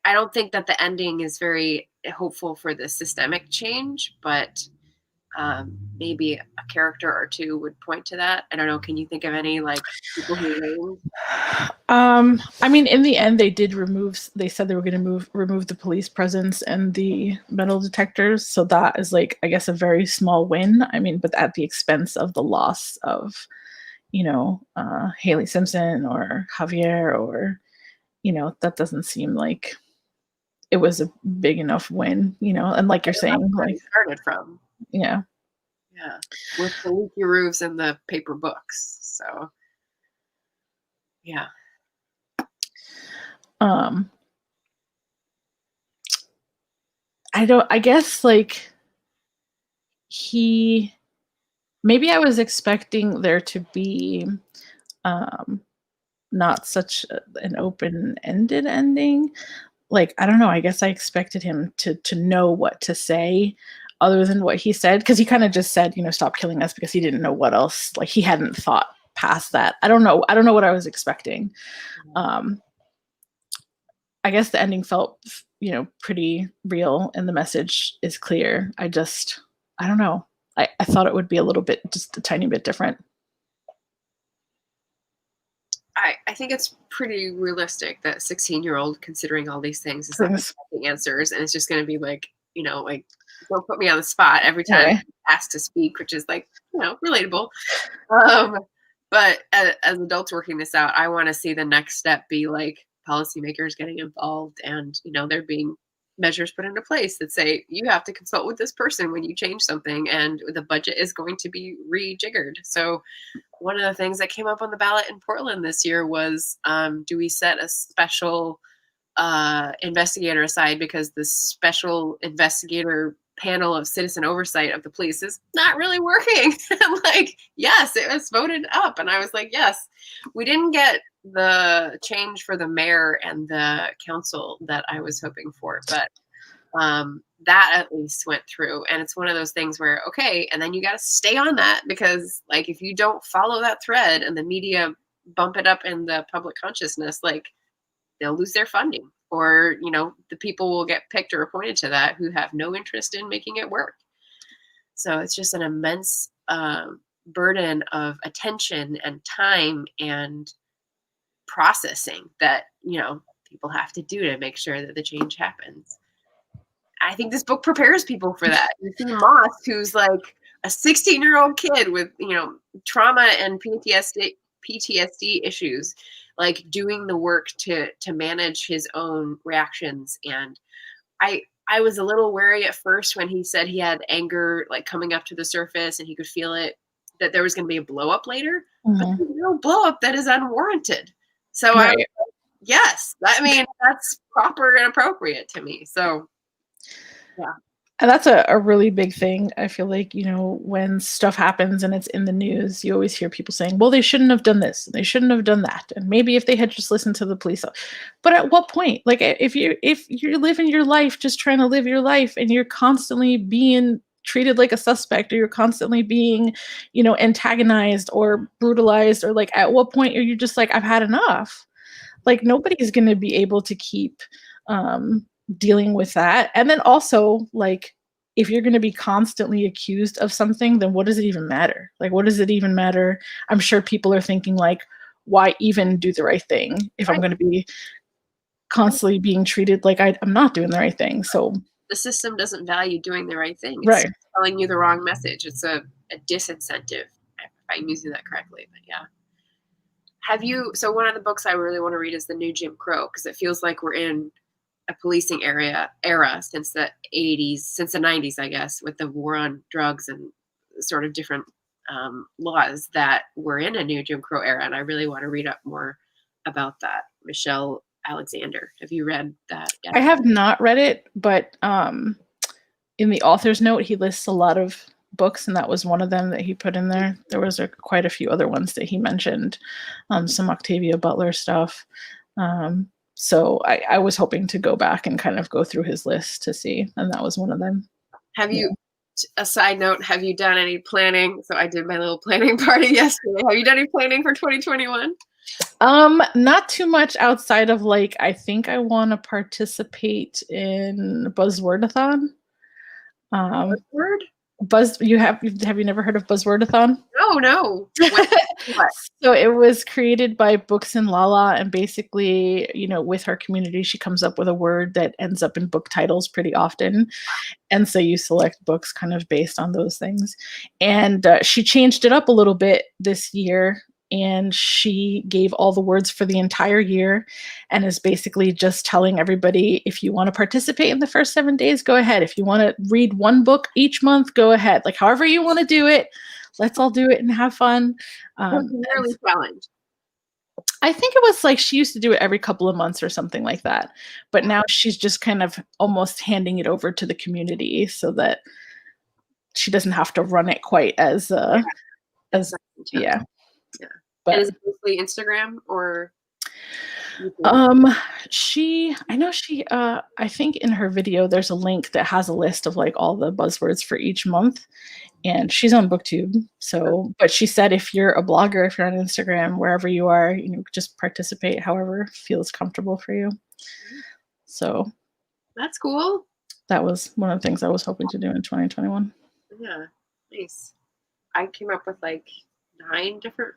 I don't think that the ending is very hopeful for the systemic change, but maybe a character or two would point to that. I don't know. Can you think of any like people who I mean, in the end, they said they were going to remove the police presence and the metal detectors. So that is like, I guess, a very small win. I mean, but at the expense of the loss of, Haley Simpson or Javier, or, that doesn't seem like it was a big enough win, and like you're saying, like started from. Yeah. With the leaky roofs and the paper books. So yeah. I guess like maybe I was expecting there to be not such an open-ended ending. Like, I don't know, I guess I expected him to know what to say other than what he said, because he kind of just said, stop killing us, because he didn't know what else, like he hadn't thought past that. I don't know what I was expecting. I guess the ending felt, pretty real and the message is clear. I don't know. I thought it would be a little bit, just a tiny bit different. I think it's pretty realistic that 16-year-old, considering all these things, is not the answers, and it's just going to be like, like, don't put me on the spot every time asked to speak, which is like, relatable. But as adults working this out, I want to see the next step be like policymakers getting involved, and there being measures put into place that say you have to consult with this person when you change something, and the budget is going to be rejiggered. So one of the things that came up on the ballot in Portland this year was, do we set a special investigator aside, because the special investigator panel of citizen oversight of the police is not really working. Like, yes, it was voted up. And I was like, yes, we didn't get the change for the mayor and the council that I was hoping for, but that at least went through. And it's one of those things where, okay, and then you got to stay on that, because like, if you don't follow that thread and the media bump it up in the public consciousness, like they'll lose their funding, or, the people will get picked or appointed to that who have no interest in making it work. So it's just an immense burden of attention and time and processing that, people have to do to make sure that the change happens. I think this book prepares people for that. You see Moss, who's like a 16-year-old kid with, trauma and PTSD issues, like doing the work to manage his own reactions. And I was a little wary at first when he said he had anger like coming up to the surface and he could feel it, that there was going to be a blow up later, but Mhm. there's no blow up that is unwarranted. So I was Right. like, yes, I mean, that's proper and appropriate to me. So yeah. And that's a really big thing. I feel like, when stuff happens and it's in the news, you always hear people saying, well, they shouldn't have done this, and they shouldn't have done that. And maybe if they had just listened to the police. But at what point? Like if you're living your life, just trying to live your life, and you're constantly being treated like a suspect, or you're constantly being, antagonized or brutalized, or like at what point are you just like, I've had enough? Like nobody's going to be able to keep dealing with that. And then also, like, if you're going to be constantly accused of something, then what does it even matter? Like, what does it even matter? I'm sure people are thinking, like, why even do the right thing if I'm Right. going to be constantly being treated like I'm not doing the right thing? So, The system doesn't value doing the right thing. It's right. telling you the wrong message. It's a disincentive, if I'm using that correctly. But yeah. So one of the books I really want to read is The New Jim Crow, because it feels like we're in a policing era since the 80s, since the 90s, I guess, with the war on drugs and sort of different laws, that we're in a new Jim Crow era. And I really want to read up more about that. Michelle Alexander. Have you read that yet? I have not read it, but in the author's note, he lists a lot of books, and that was one of them that he put in there. There was quite a few other ones that he mentioned, some Octavia Butler stuff. So I was hoping to go back and kind of go through his list to see, and that was one of them. Have you, a side note, have you done any planning? So I did my little planning party yesterday. Have you done any planning for 2021? Not too much outside of like, I think I want to participate in Buzzwordathon. Word? Have you never heard of Buzzwordathon? No. What? So it was created by Books and Lala, and basically, with her community, she comes up with a word that ends up in book titles pretty often. And so you select books kind of based on those things. And she changed it up a little bit this year, and she gave all the words for the entire year, and is basically just telling everybody, if you want to participate in the first 7 days, go ahead. If you want to read one book each month, go ahead. Like however you want to do it, let's all do it and have fun. Really challenge. I think it was like she used to do it every couple of months or something like that. But now she's just kind of almost handing it over to the community so that she doesn't have to run it quite as yeah. But and is it mostly Instagram or I think in her video there's a link that has a list of like all the buzzwords for each month, and she's on BookTube. So, but she said if you're a blogger, if you're on Instagram, wherever you are, just participate however feels comfortable for you. So that's cool. That was one of the things I was hoping to do in 2021. Yeah, nice. I came up with like 10 different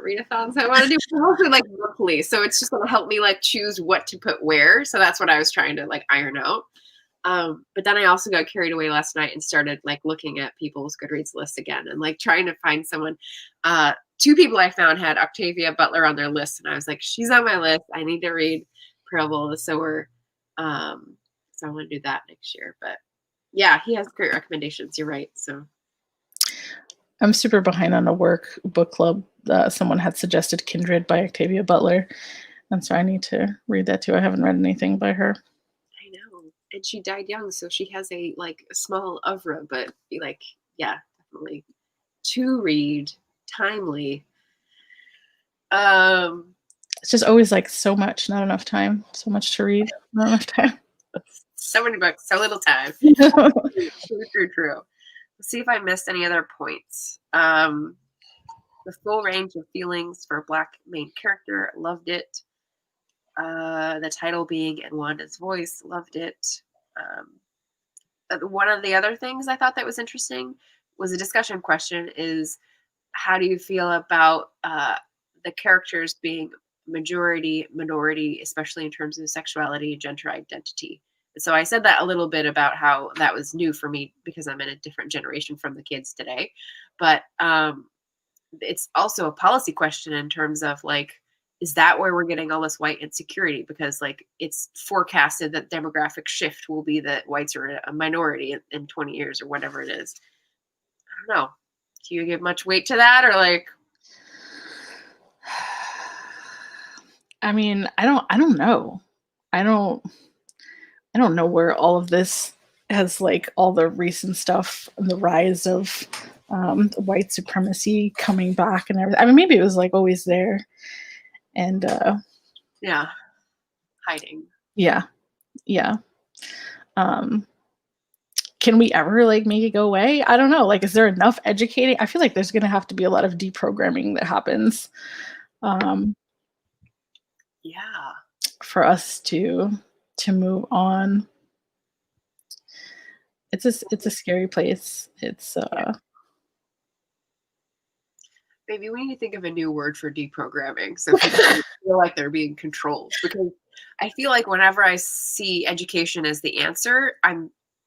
readathons I want to do, mostly like monthly. So it's just going to help me like choose what to put where. So that's what I was trying to like iron out. But then I also got carried away last night and started like looking at people's Goodreads lists again and like trying to find someone. 2 people I found had Octavia Butler on their list, and I was like, she's on my list. I need to read Parable of the Sower. So I want to do that next year. But yeah, he has great recommendations. You're right. So I'm super behind on a work book club. Someone had suggested Kindred by Octavia Butler, and so I need to read that too. I haven't read anything by her. I know, and she died young, so she has a small oeuvre, but yeah, definitely to read, timely. It's just always like so much, not enough time. So much to read, not enough time. So many books, so little time. True. Let's see if I missed any other points. The full range of feelings for a Black main character, loved it. The title being in Wanda's voice, loved it. One of the other things I thought that was interesting was a discussion question is, how do you feel about the characters being majority, minority, especially in terms of sexuality, gender identity? So I said that a little bit about how that was new for me because I'm in a different generation from the kids today. But it's also a policy question in terms of like, is that where we're getting all this white insecurity? Because like it's forecasted that demographic shift will be that whites are a minority in 20 years or whatever it is. I don't know. Do you give much weight to that, or like? I mean, I don't know. I don't know where all of this has, like, all the recent stuff and the rise of white supremacy coming back and everything. I mean, maybe it was like always there, and Yeah, hiding. yeah. Can we ever like make it go away? I don't know. Like, is there enough educating? I feel like there's going to have to be a lot of deprogramming that happens Yeah. for us to move on. It's a scary place. It's Maybe we need to think of a new word for deprogramming so people don't feel like they're being controlled. Because I feel like whenever I see education as the answer,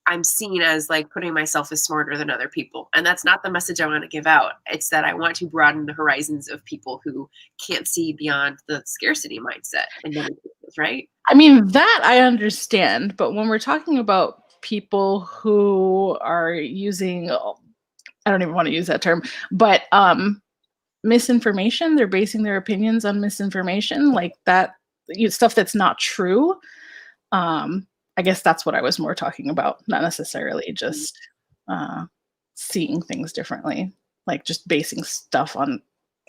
I'm seen as like putting myself as smarter than other people. And that's not the message I want to give out. It's that I want to broaden the horizons of people who can't see beyond the scarcity mindset in many cases, right? I mean, that I understand, but when we're talking about people who are using, I don't even want to use that term, but misinformation, they're basing their opinions on misinformation, like that, stuff that's not true. I guess that's what I was more talking about, not necessarily just seeing things differently, like just basing stuff on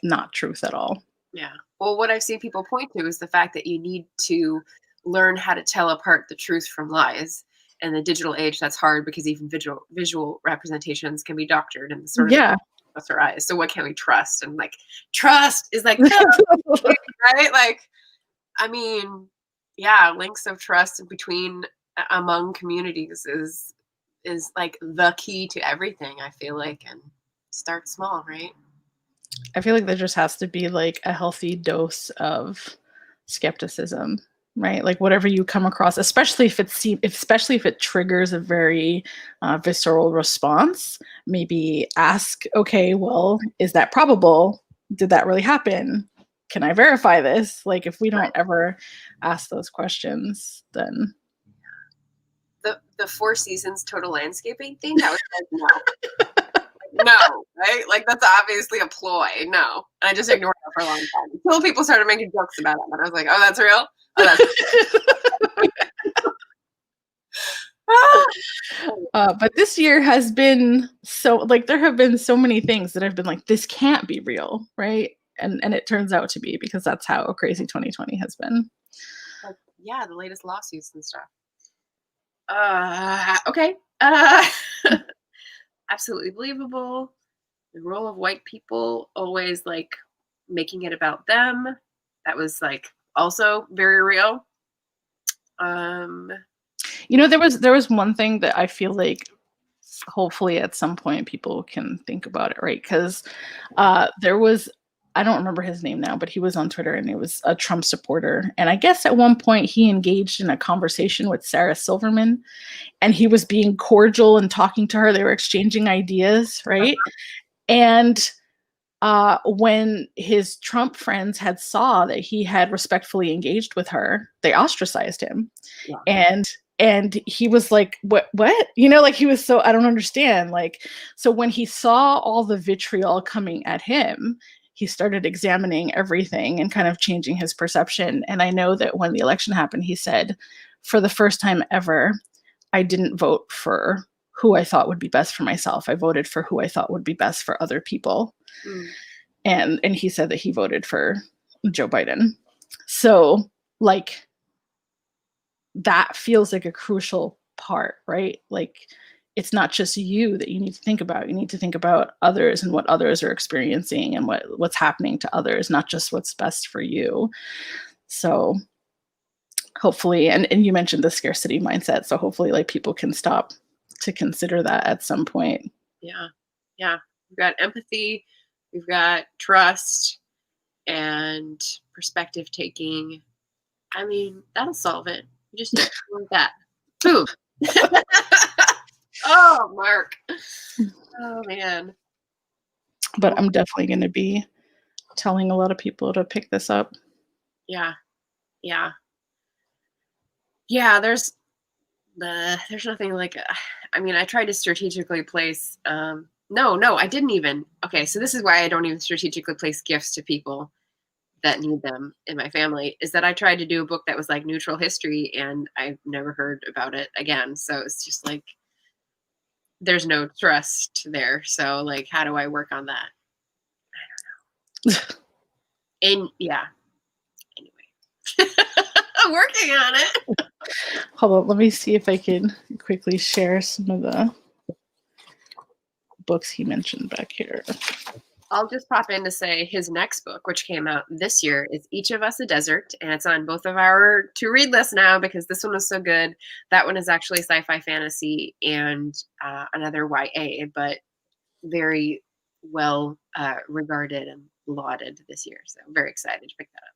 not truth at all. Yeah. Well, what I've seen people point to is the fact that you need to learn how to tell apart the truth from lies. In the digital age, that's hard because even visual representations can be doctored and sort of Yeah. trust our eyes. So what can we trust? And like trust is like right? Like, I mean, yeah, links of trust between among communities is like the key to everything, I feel like, and start small, right? I feel like there just has to be like a healthy dose of skepticism, right? Like whatever you come across, especially if it triggers a very visceral response, maybe ask, okay, well, is that probable? Did that really happen? Can I verify this? Like, if we don't ever ask those questions, then the Four Seasons total landscaping thing, that was like, no. No, right? Like that's obviously a ploy. No. And I just ignored it for a long time. Until people started making jokes about it. And I was like, oh, that's real? Oh, that's but this year has been so, like, there have been so many things that have been like, this can't be real, right? And it turns out to be, because that's how crazy 2020 has been. like, yeah, the latest lawsuits and stuff. Okay. Absolutely believable. The role of white people always like making it about them. That was like also very real. There was one thing that I feel like hopefully at some point people can think about it, right? Because there was, I don't remember his name now, but he was on Twitter and he was a Trump supporter. And I guess at one point he engaged in a conversation with Sarah Silverman, and he was being cordial and talking to her. They were exchanging ideas, right? And when his Trump friends had saw that he had respectfully engaged with her, they ostracized him. Yeah. And he was like, what, like, he was so, I don't understand. Like, so when he saw all the vitriol coming at him, he started examining everything and kind of changing his perception. And I know that when the election happened, he said, for the first time ever, I didn't vote for who I thought would be best for myself. I voted for who I thought would be best for other people. And he said that he voted for Joe Biden. So, like, that feels like a crucial part, right? Like, it's not just you that you need to think about. You need to think about others and what others are experiencing and what's happening to others, not just what's best for you. So hopefully, and you mentioned the scarcity mindset, so hopefully, like, people can stop to consider that at some point. Yeah. We've got empathy, we've got trust, and perspective taking. I mean, that'll solve it. You just need to do that. Boom. Oh, Mark. Oh, man. But I'm definitely going to be telling a lot of people to pick this up. Yeah. Yeah. Yeah, there's nothing like, I mean, I tried to strategically place, no, I didn't even. Okay, so this is why I don't even strategically place gifts to people that need them in my family, is that I tried to do a book that was like neutral history and I've never heard about it again. So it's just like, there's no trust there. So like, how do I work on that? I don't know. And yeah, anyway, I'm working on it. Hold on, let me see if I can quickly share some of the books he mentioned back here. I'll just pop in to say his next book, which came out this year, is Each of Us a Desert, and it's on both of our to-read lists now because this one was so good. That one is actually sci-fi fantasy and another YA, but very well regarded and lauded this year. So I'm very excited to pick that up.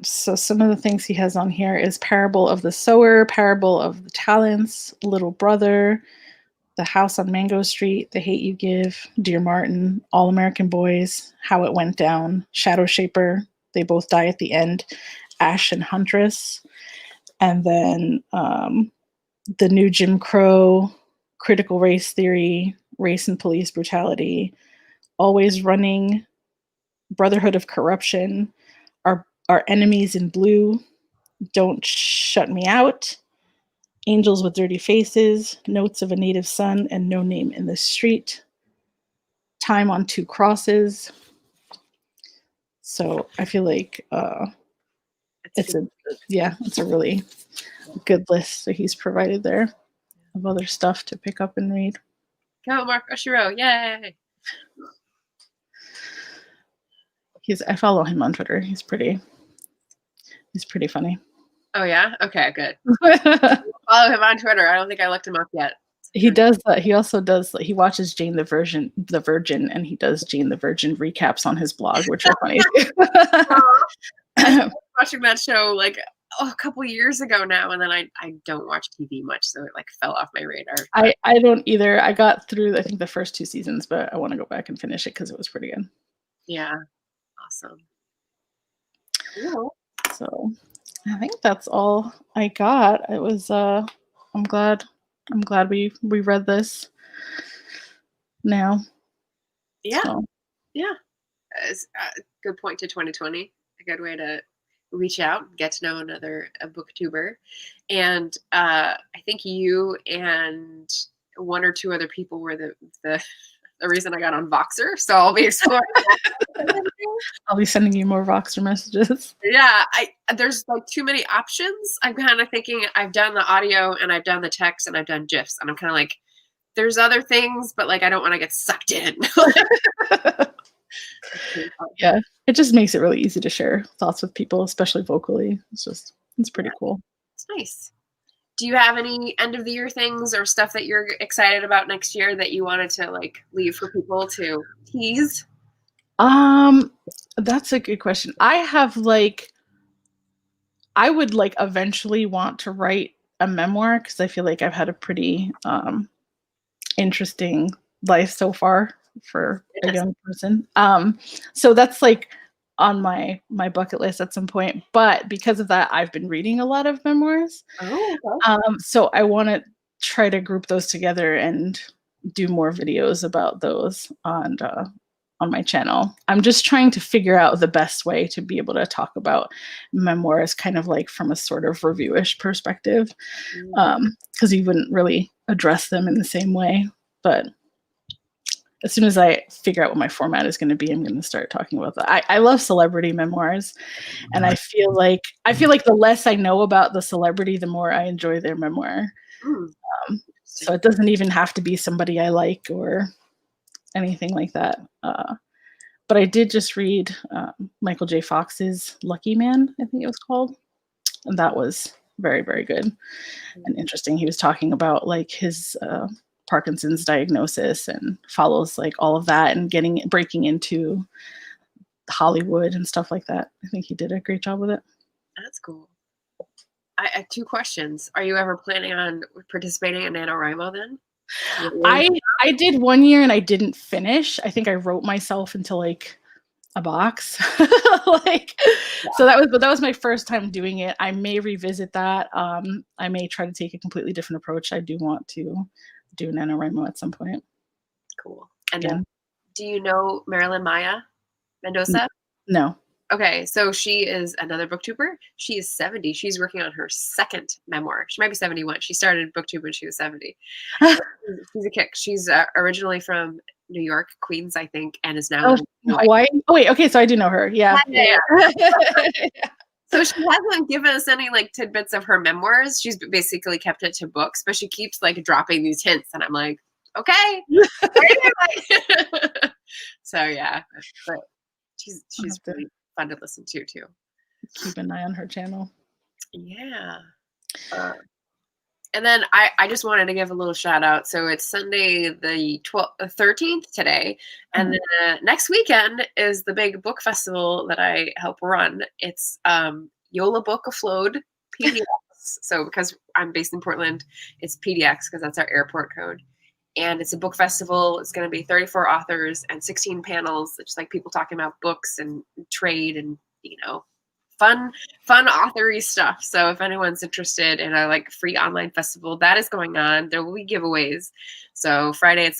So some of the things he has on here is Parable of the Sower, Parable of the Talents, Little Brother, The House on Mango Street, The Hate You Give, Dear Martin, All American Boys, How It Went Down, Shadow Shaper, They Both Die at the End, Ash and Huntress, and then The New Jim Crow, Critical Race Theory, Race and Police Brutality, Always Running, Brotherhood of Corruption, Our Enemies in Blue, Don't Shut Me Out, Angels with Dirty Faces, Notes of a Native Son, and No Name in the Street, Time on Two Crosses. So I feel like it's a really good list that he's provided there of other stuff to pick up and read. Go, Mark Oshiro! Yay! I follow him on Twitter. He's pretty funny. Oh yeah? Okay, good. Follow him on Twitter. I don't think I looked him up yet. He does that. He also does. He watches Jane the Virgin, and he does Jane the Virgin recaps on his blog, which are funny. I was watching that show like a couple years ago now, and then I don't watch TV much, so it like fell off my radar. I don't either. I got through I think the first 2 seasons, but I want to go back and finish it because it was pretty good. Yeah, awesome. Cool. So I think that's all I got. It was I'm glad we read this now. Yeah. So. Yeah. It's a good point to 2020. A good way to reach out, get to know another booktuber. And I think you and 1 or 2 other people were the reason I got on Voxer. So I'll be exploring that. I'll be sending you more Voxer messages. Yeah, there's like too many options. I'm kind of thinking I've done the audio and I've done the text and I've done GIFs, and I'm kind of like, there's other things, but like I don't want to get sucked in. Yeah, it just makes it really easy to share thoughts with people, especially vocally. It's pretty cool. It's nice. Do you have any end of the year things or stuff that you're excited about next year that you wanted to like leave for people to tease? That's a good question. I would like eventually want to write a memoir because I feel like I've had a pretty interesting life so far for a young person. So that's like on my bucket list at some point. But because of that, I've been reading a lot of memoirs. Oh, okay. So I want to try to group those together and do more videos about those on my channel. I'm just trying to figure out the best way to be able to talk about memoirs kind of like from a sort of reviewish perspective, because you wouldn't really address them in the same way. But as soon as I figure out what my format is going to be, I'm going to start talking about that. I love celebrity memoirs, and I feel like the less I know about the celebrity, the more I enjoy their memoir. So it doesn't even have to be somebody I like or anything like that. But I did just read Michael J. Fox's Lucky Man, I think it was called, and that was very, very good and interesting. He was talking about like his Parkinson's diagnosis and follows like all of that and breaking into Hollywood and stuff like that. I think he did a great job with it. That's cool. I have 2 questions. Are you ever planning on participating in NaNoWriMo then? I did 1 year and I didn't finish. I think I wrote myself into like a box. Like, so that was my first time doing it. I may revisit that. I may try to take a completely different approach. I do want to do NaNoWriMo at some point. Cool. And then, do you know Marilyn Maya Mendoza? No. Okay, so she is another booktuber. She is 70. She's working on her 2nd memoir. She might be 71. She started booktube when she was 70. She's a kick. She's originally from New York, Queens, I think, and is now in Hawaii. Oh wait, okay, so I do know her. Yeah. So she hasn't given us any like tidbits of her memoirs. She's basically kept it to books, but she keeps like dropping these hints, and I'm like, okay. So yeah, but she's really fun to listen to too. Keep an eye on her channel. Yeah. And then I just wanted to give a little shout out. So it's Sunday the 13th today. And then next weekend is the big book festival that I help run. It's Jolabokaflod PDX. So because I'm based in Portland, it's PDX because that's our airport code. And it's a book festival. It's going to be 34 authors and 16 panels. It's like people talking about books and trade and, fun authory stuff. So if anyone's interested in a like free online festival, that is going on. There will be giveaways. So Friday at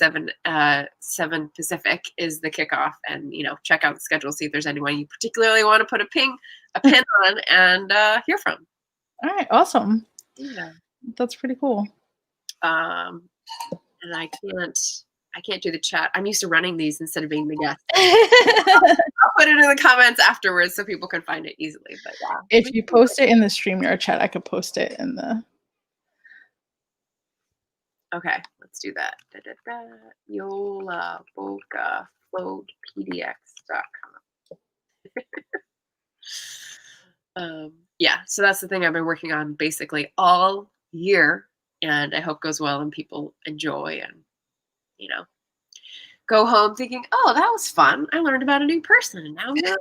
7 Pacific is the kickoff, and check out the schedule, see if there's anyone you particularly want to put a pin on and hear from. All right, awesome. Yeah, that's pretty cool. And I can't do the chat. I'm used to running these instead of being the guest. I'll put it in the comments afterwards so people can find it easily. But yeah. If you post it in the StreamYard chat, I could post it in the. Okay, let's do that. Jolabokaflodpdx.com. Yeah, so that's the thing I've been working on basically all year, and I hope goes well and people enjoy and go home thinking, oh, that was fun. I learned about a new person, and now I'm going to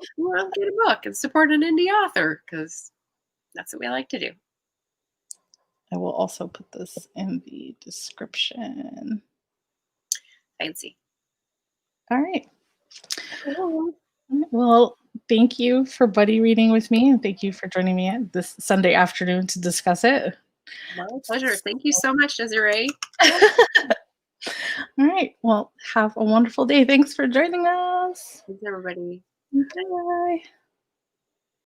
get a book and support an indie author because that's what we like to do. I will also put this in the description. Fancy. All right. Well, thank you for buddy reading with me, and thank you for joining me this Sunday afternoon to discuss it. My pleasure. Thank you so much, Desirai. All right. Well, have a wonderful day. Thanks for joining us. Thanks, everybody. Bye.